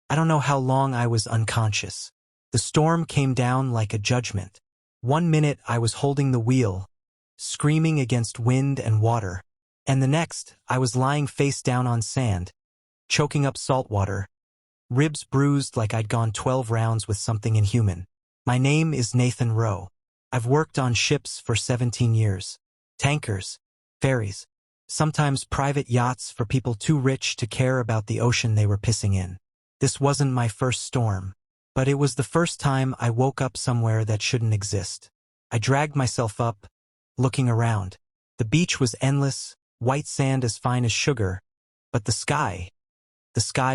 I don't know how long I was unconscious. The storm came down like a judgment. 1 minute I was holding the wheel, screaming against wind and water, and the next I was lying face down on sand, choking up salt water, ribs bruised like I'd gone 12 rounds with something inhuman. My name is Nathan Rowe. I've worked on ships for 17 years. Tankers, ferries, sometimes private yachts for people too rich to care about the ocean they were pissing in. This wasn't my first storm, but it was the first time I woke up somewhere that shouldn't exist. I dragged myself up, looking around. The beach was endless, white sand as fine as sugar, but the sky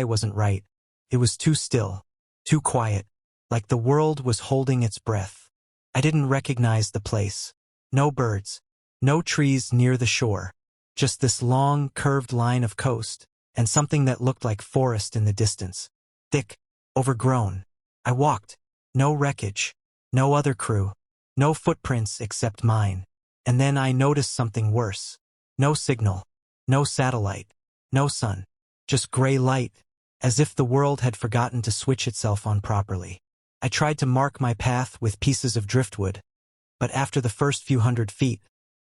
wasn't right. It was too still, too quiet, like the world was holding its breath. I didn't recognize the place. No birds, no trees near the shore, just this long, curved line of coast, and something that looked like forest in the distance. Thick, overgrown. I walked. No wreckage, no other crew, no footprints except mine. And then I noticed something worse. No signal, no satellite, no sun, just gray light, as if the world had forgotten to switch itself on properly. I tried to mark my path with pieces of driftwood, but after the first few 100 feet,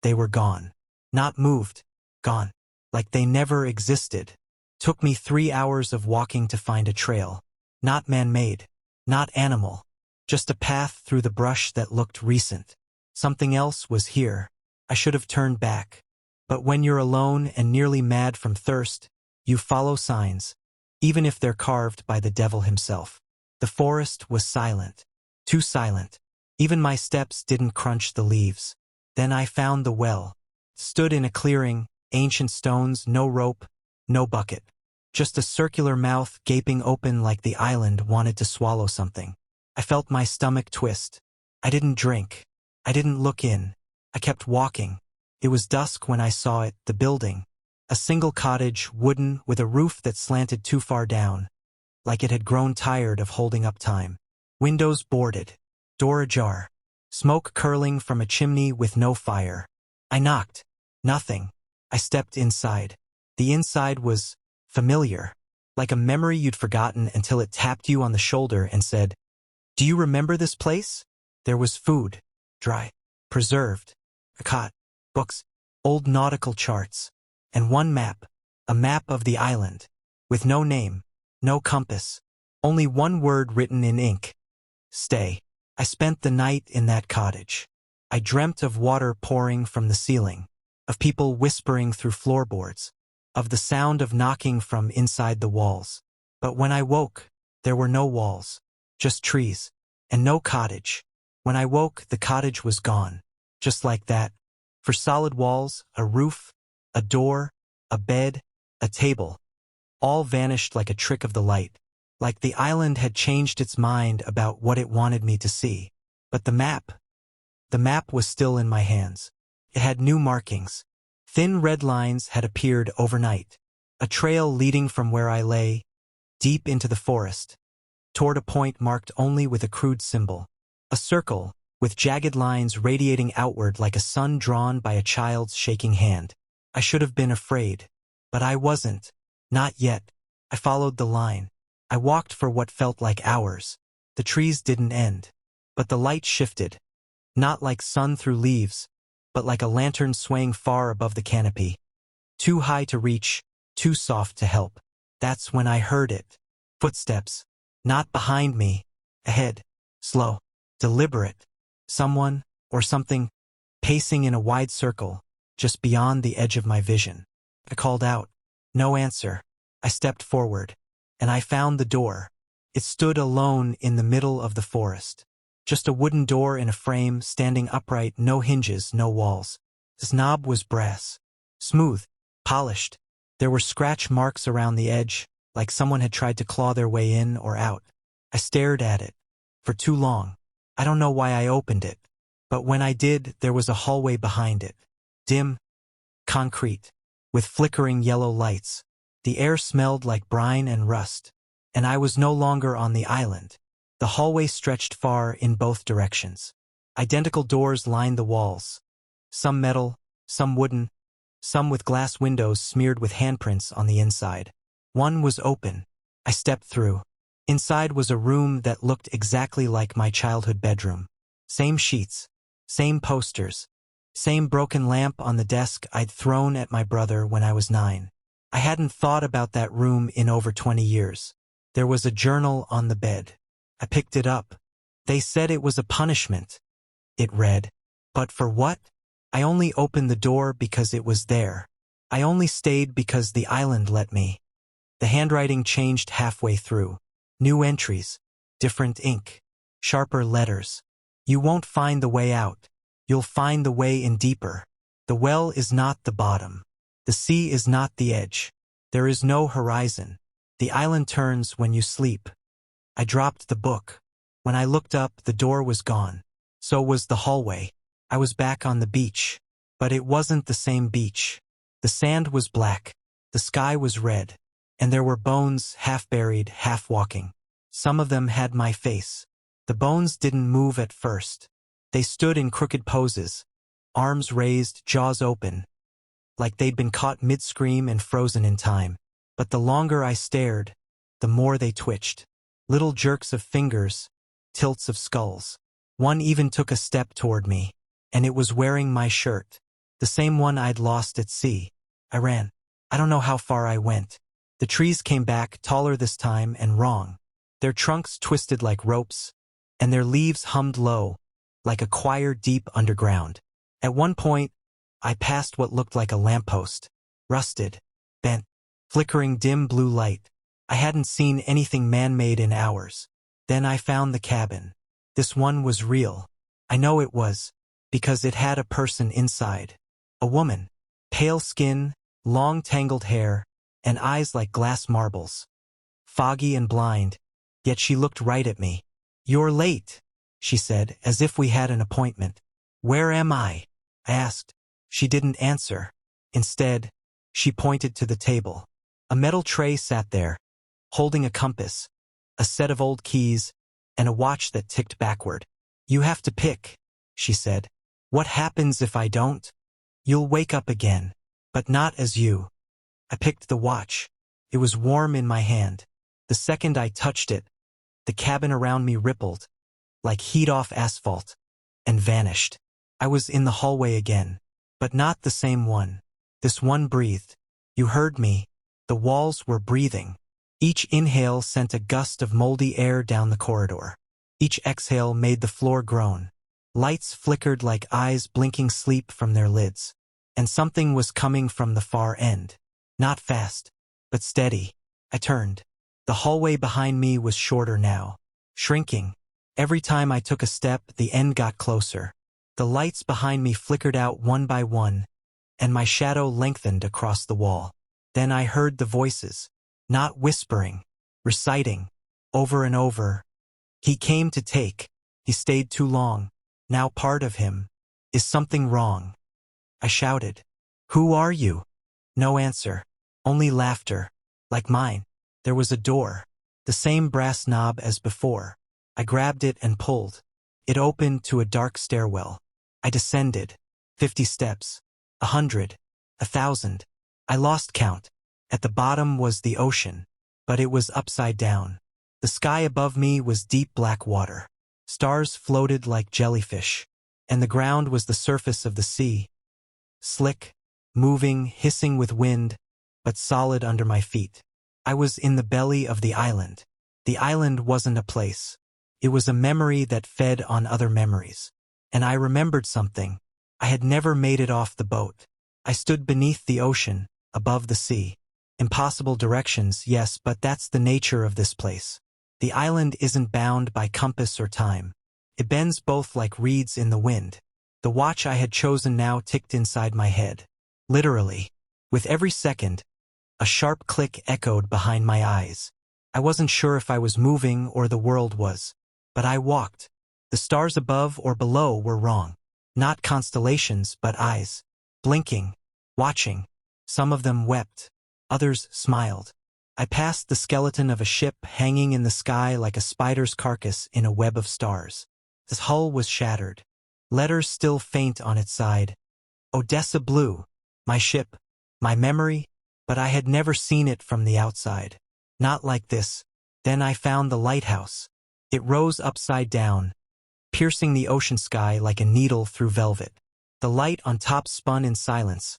they were gone. Not moved, gone, like they never existed. Took me 3 hours of walking to find a trail. Not man-made, not animal, just a path through the brush that looked recent. Something else was here. I should have turned back. But when you're alone and nearly mad from thirst, you follow signs, even if they're carved by the devil himself. The forest was silent, too silent. Even my steps didn't crunch the leaves. Then I found the well. Stood in a clearing, ancient stones, no rope, no bucket. Just a circular mouth gaping open like the island wanted to swallow something. I felt my stomach twist. I didn't drink. I didn't look in. I kept walking. It was dusk when I saw it, the building. A single cottage, wooden, with a roof that slanted too far down, like it had grown tired of holding up time. Windows boarded. Door ajar. Smoke curling from a chimney with no fire. I knocked. Nothing. I stepped inside. The inside was familiar, like a memory you'd forgotten until it tapped you on the shoulder and said, "Do you remember this place?" There was food, dry, preserved, a cot, books, old nautical charts, and one map, a map of the island, with no name, no compass, only one word written in ink: stay. I spent the night in that cottage. I dreamt of water pouring from the ceiling, of people whispering through floorboards, of the sound of knocking from inside the walls. But when I woke, there were no walls, just trees, and no cottage. When I woke, the cottage was gone, just like that. For solid walls, a roof, a door, a bed, a table, all vanished like a trick of the light, like the island had changed its mind about what it wanted me to see. But the map was still in my hands. It had new markings. Thin red lines had appeared overnight, a trail leading from where I lay, deep into the forest, toward a point marked only with a crude symbol. A circle, with jagged lines radiating outward like a sun drawn by a child's shaking hand. I should have been afraid, but I wasn't. Not yet. I followed the line. I walked for what felt like hours. The trees didn't end, but the light shifted, not like sun through leaves, but like a lantern swaying far above the canopy. Too high to reach, too soft to help. That's when I heard it. Footsteps. Not behind me. Ahead. Slow. Deliberate. Someone, or something, pacing in a wide circle, just beyond the edge of my vision. I called out. No answer. I stepped forward, and I found the door. It stood alone in the middle of the forest. Just a wooden door in a frame, standing upright, no hinges, no walls. Its knob was brass. Smooth. Polished. There were scratch marks around the edge, like someone had tried to claw their way in or out. I stared at it. For too long. I don't know why I opened it. But when I did, there was a hallway behind it. Dim. Concrete. With flickering yellow lights. The air smelled like brine and rust. And I was no longer on the island. The hallway stretched far in both directions. Identical doors lined the walls. Some metal, some wooden, some with glass windows smeared with handprints on the inside. One was open. I stepped through. Inside was a room that looked exactly like my childhood bedroom. Same sheets, same posters, same broken lamp on the desk I'd thrown at my brother when I was 9. I hadn't thought about that room in over 20 years. There was a journal on the bed. I picked it up. They said it was a punishment. It read. But for what? I only opened the door because it was there. I only stayed because the island let me. The handwriting changed halfway through. New entries. Different ink. Sharper letters. You won't find the way out. You'll find the way in deeper. The well is not the bottom. The sea is not the edge. There is no horizon. The island turns when you sleep. I dropped the book. When I looked up, the door was gone. So was the hallway. I was back on the beach. But it wasn't the same beach. The sand was black. The sky was red. And there were bones, half buried, half walking. Some of them had my face. The bones didn't move at first. They stood in crooked poses, arms raised, jaws open, like they'd been caught mid-scream and frozen in time. But the longer I stared, the more they twitched. Little jerks of fingers, tilts of skulls. One even took a step toward me, and it was wearing my shirt, the same one I'd lost at sea. I ran. I don't know how far I went. The trees came back, taller this time and wrong. Their trunks twisted like ropes, and their leaves hummed low, like a choir deep underground. At one point, I passed what looked like a lamppost. Rusted, bent, flickering dim blue light. I hadn't seen anything man-made in hours. Then I found the cabin. This one was real. I know it was, because it had a person inside. A woman. Pale skin, long tangled hair, and eyes like glass marbles. Foggy and blind, yet she looked right at me. "You're late," she said, as if we had an appointment. "Where am I?" I asked. She didn't answer. Instead, she pointed to the table. A metal tray sat there, holding a compass, a set of old keys, and a watch that ticked backward. "You have to pick," she said. "What happens if I don't? You'll wake up again, but not as you." I picked the watch. It was warm in my hand. The second I touched it, the cabin around me rippled, like heat off asphalt, and vanished. I was in the hallway again, but not the same one. This one breathed. You heard me. The walls were breathing. Each inhale sent a gust of moldy air down the corridor. Each exhale made the floor groan. Lights flickered like eyes blinking sleep from their lids. And something was coming from the far end. Not fast, but steady. I turned. The hallway behind me was shorter now, shrinking. Every time I took a step, the end got closer. The lights behind me flickered out one by one, and my shadow lengthened across the wall. Then I heard the voices, not whispering, reciting, over and over. "He came to take. He stayed too long. Now part of him. Is something wrong?" I shouted. "Who are you?" No answer. Only laughter. Like mine. There was a door. The same brass knob as before. I grabbed it and pulled. It opened to a dark stairwell. I descended. 50 steps. 100. 1,000. I lost count. At the bottom was the ocean. But it was upside down. The sky above me was deep black water. Stars floated like jellyfish. And the ground was the surface of the sea. Slick, moving, hissing with wind, but solid under my feet. I was in the belly of the island. The island wasn't a place. It was a memory that fed on other memories. And I remembered something. I had never made it off the boat. I stood beneath the ocean, above the sea. Impossible directions, yes, but that's the nature of this place. The island isn't bound by compass or time. It bends both like reeds in the wind. The watch I had chosen now ticked inside my head. Literally. With every second, a sharp click echoed behind my eyes. I wasn't sure if I was moving or the world was. But I walked. The stars above or below were wrong. Not constellations, but eyes. Blinking. Watching. Some of them wept. Others smiled. I passed the skeleton of a ship hanging in the sky like a spider's carcass in a web of stars. Its hull was shattered. Letters still faint on its side. Odessa Blue. My ship. My memory. But I had never seen it from the outside. Not like this. Then I found the lighthouse. It rose upside down, piercing the ocean sky like a needle through velvet. The light on top spun in silence,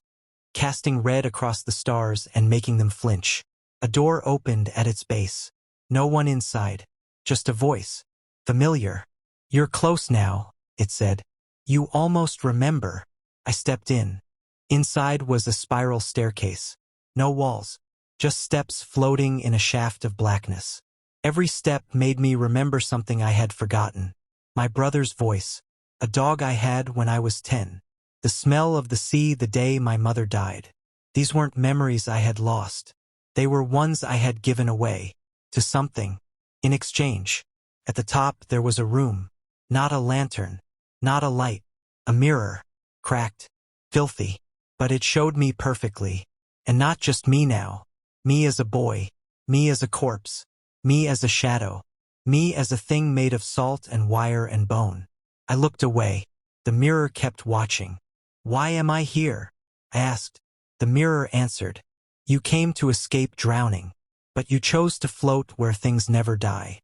casting red across the stars and making them flinch. A door opened at its base. No one inside, just a voice. Familiar. "You're close now," it said. "You almost remember." I stepped in. Inside was a spiral staircase. No walls, just steps floating in a shaft of blackness. Every step made me remember something I had forgotten. My brother's voice, a dog I had when I was 10, the smell of the sea the day my mother died. These weren't memories I had lost. They were ones I had given away, to something, in exchange. At the top there was a room, not a lantern, not a light, a mirror, cracked, filthy, but it showed me perfectly. And not just me now, me as a boy, me as a corpse, me as a shadow, me as a thing made of salt and wire and bone. I looked away. The mirror kept watching. "Why am I here?" I asked. The mirror answered. "You came to escape drowning, but you chose to float where things never die."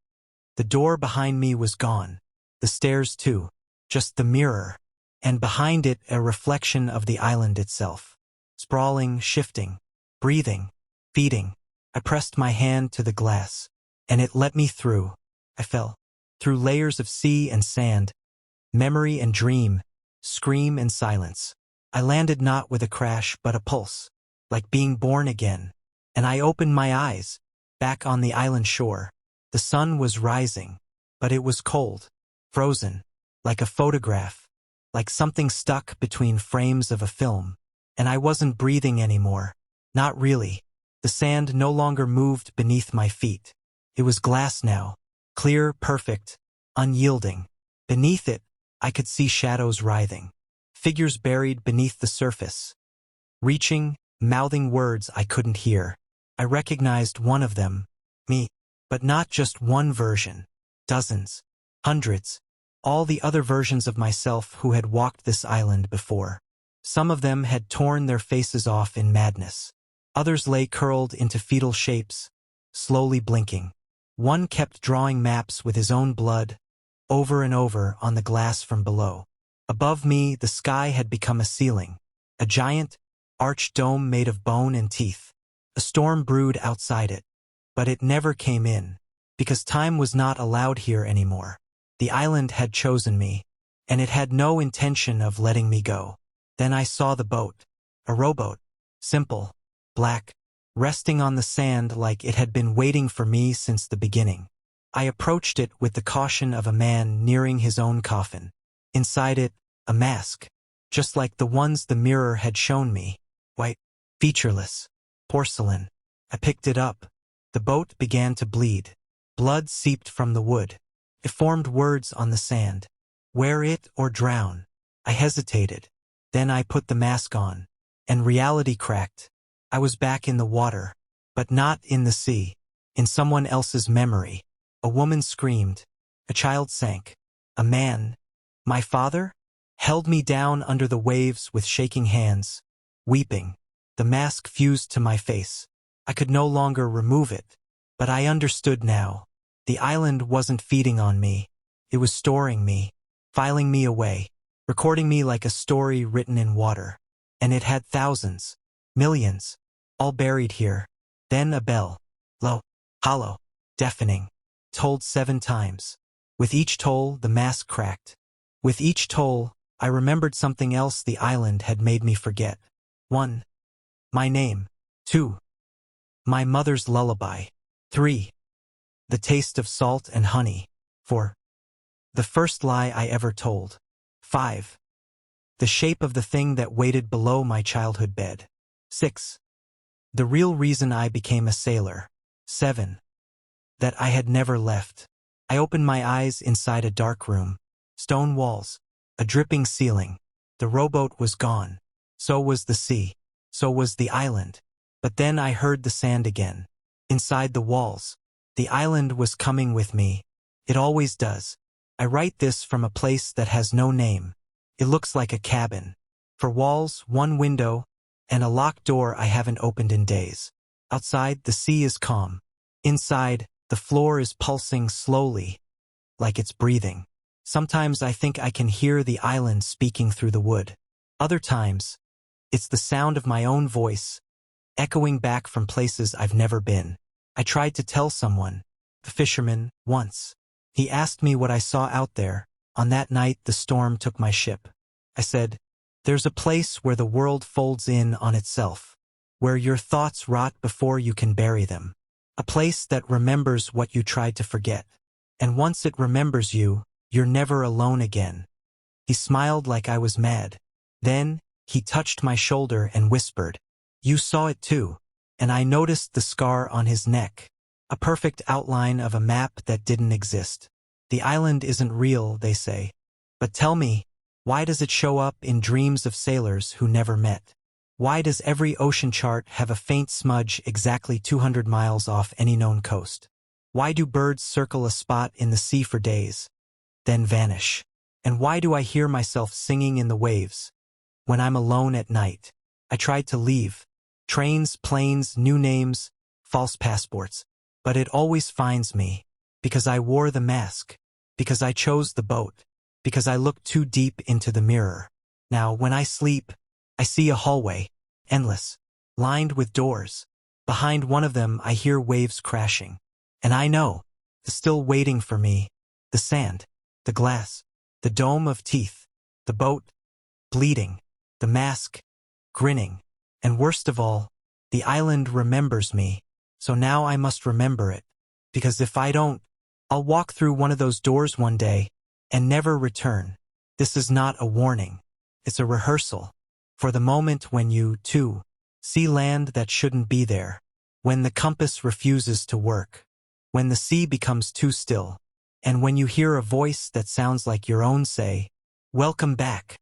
The door behind me was gone. The stairs too. Just the mirror. And behind it a reflection of the island itself. Sprawling, shifting, breathing, feeding. I pressed my hand to the glass, and it let me through. I fell. Through layers of sea and sand, memory and dream, scream and silence. I landed not with a crash but a pulse, like being born again. And I opened my eyes, back on the island shore. The sun was rising, but it was cold, frozen, like a photograph, like something stuck between frames of a film. And I wasn't breathing anymore. Not really. The sand no longer moved beneath my feet. It was glass now, clear, perfect, unyielding. Beneath it, I could see shadows writhing, figures buried beneath the surface, reaching, mouthing words I couldn't hear. I recognized one of them, me, but not just one version. Dozens, hundreds, all the other versions of myself who had walked this island before. Some of them had torn their faces off in madness. Others lay curled into fetal shapes, slowly blinking. One kept drawing maps with his own blood, over and over on the glass from below. Above me, the sky had become a ceiling, a giant, arched dome made of bone and teeth. A storm brewed outside it, but it never came in, because time was not allowed here anymore. The island had chosen me, and it had no intention of letting me go. Then I saw the boat, a rowboat, simple, black, resting on the sand like it had been waiting for me since the beginning. I approached it with the caution of a man nearing his own coffin. Inside it, a mask, just like the ones the mirror had shown me, white, featureless, porcelain. I picked it up. The boat began to bleed. Blood seeped from the wood. It formed words on the sand. Wear it or drown. I hesitated. Then I put the mask on, and reality cracked. I was back in the water, but not in the sea, in someone else's memory. A woman screamed. A child sank. A man, my father, held me down under the waves with shaking hands, weeping. The mask fused to my face. I could no longer remove it, but I understood now. The island wasn't feeding on me. It was storing me, filing me away, recording me like a story written in water. And it had thousands, millions, all buried here. Then a bell, low, hollow, deafening, tolled 7 times. With each toll, the mask cracked. With each toll, I remembered something else the island had made me forget. 1. My name. 2. My mother's lullaby. 3. The taste of salt and honey. 4. The first lie I ever told. 5. The shape of the thing that waited below my childhood bed. 6. The real reason I became a sailor. 7. That I had never left. I opened my eyes inside a dark room. Stone walls. A dripping ceiling. The rowboat was gone. So was the sea. So was the island. But then I heard the sand again. Inside the walls. The island was coming with me. It always does. I write this from a place that has no name. It looks like a cabin. 4 walls, 1 window, and a locked door I haven't opened in days. Outside, the sea is calm. Inside, The floor is pulsing slowly, like it's breathing. Sometimes I think I can hear the island speaking through the wood. Other times, it's the sound of my own voice, echoing back from places I've never been. I tried to tell someone, the fisherman, once. He asked me what I saw out there. On that night the storm took my ship. I said, "There's a place where the world folds in on itself, where your thoughts rot before you can bury them. A place that remembers what you tried to forget. And once it remembers you, you're never alone again." He smiled like I was mad. Then, he touched my shoulder and whispered, "You saw it too." And I noticed the scar on his neck, a perfect outline of a map that didn't exist. The island isn't real, they say. But tell me, why does it show up in dreams of sailors who never met? Why does every ocean chart have a faint smudge exactly 200 miles off any known coast? Why do birds circle a spot in the sea for days, then vanish? And why do I hear myself singing in the waves when I'm alone at night? I tried to leave. Trains, planes, new names, false passports. But it always finds me, because I wore the mask, because I chose the boat, because I looked too deep into the mirror. Now, when I sleep, I see a hallway, endless, lined with doors. Behind one of them I hear waves crashing. And I know, still waiting for me, the sand, the glass, the dome of teeth, the boat, bleeding, the mask, grinning. And worst of all, the island remembers me. So now I must remember it. Because if I don't, I'll walk through one of those doors one day and never return. This is not a warning. It's a rehearsal for the moment when you, too, see land that shouldn't be there. When the compass refuses to work. When the sea becomes too still. And when you hear a voice that sounds like your own say, "Welcome back."